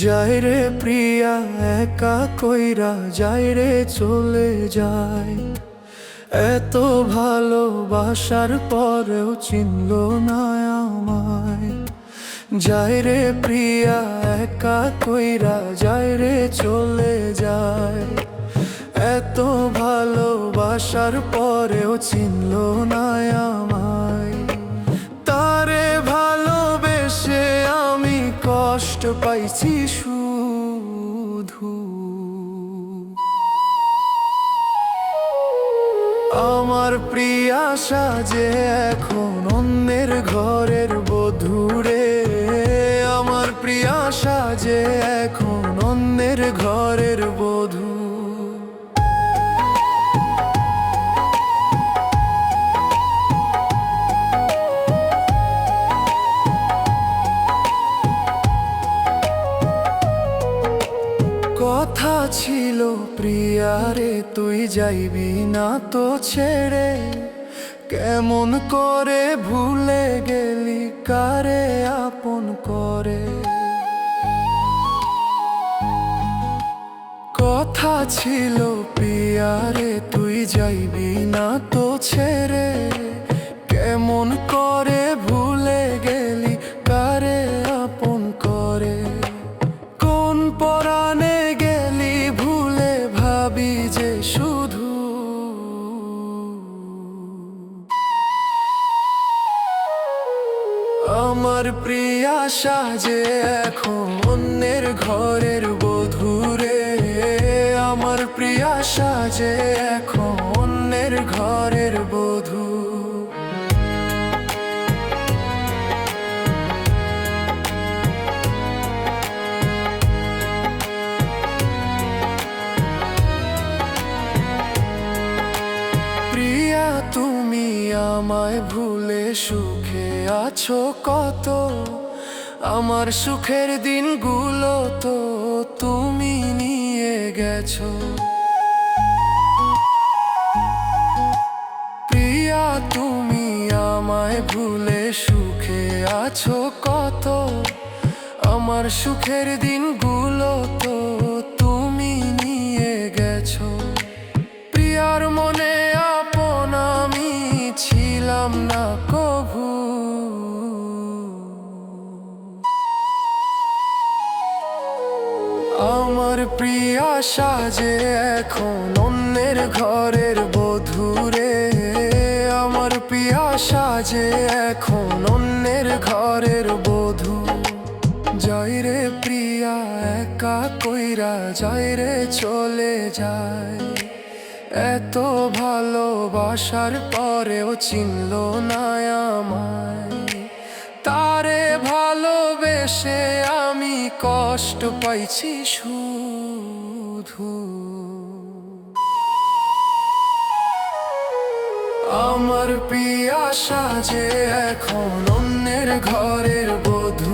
যায় রে প্রিয়া একা কইরা যায় রে চলে যায়, এত ভালোবাসার পরেও চিনল না আমায়। যায় রে প্রিয়া একা কইরা যায় রে চলে যায়, এত ভালোবাসার পরেও চিনল না আমায়। তারে ভালোবেসে আমি কষ্ট পাইছি শুধু, আমার প্রিয়া সাজে এখন অন্যের ঘরের বধূ রে, আমার প্রিয়া সাজে এখন অন্যের ঘরের বধূ। কথা ছিল প্রিয়া রে তুই যাইবি না তো ছেড়ে, কেমন করে ভুলে গেলি কারে আপন করে। কথা ছিল প্রিয়া রে তুই যাইবি না তো ছেড়ে, কেমন করে ভুলে গেলি কারে আপন করে। কোন পরাণে গেলি ভুলে ভাবি যে শুধু, আমার প্রিয়া সাজে এখন অন্যের ঘরের বধূ রে, আমার প্রিয়া সাজে এখন অন্যের ঘরের বধূ। প্রিয়া তুমি আমায় ভুলে সুখে আছো কত, আমার সুখের দিনগুলো তো তুমি নিয়ে গেছো। প্রিয়া তুমি আমায় ভুলে সুখে আছো কত, আমার সুখের দিনগুলো তো তুমি নিয়ে গেছো। প্রিয়ার মনে আপন আমি ছিলাম না কভু, আমার প্রিয়া সাজে এখন অন্যের ঘরের বধূ রে, আমার প্রিয়া সাজে এখন অন্যের ঘরের বধূ। যায় রে প্রিয়া একা কইরা যায় রে চলে যায়, এত ভালোবাসার পরেও চিনল না আমায়। তারে ভালোবেসে আমি কষ্ট পাইছি শুধু, আমার প্রিয়া সাজে এখন অন্যের ঘরের বধূ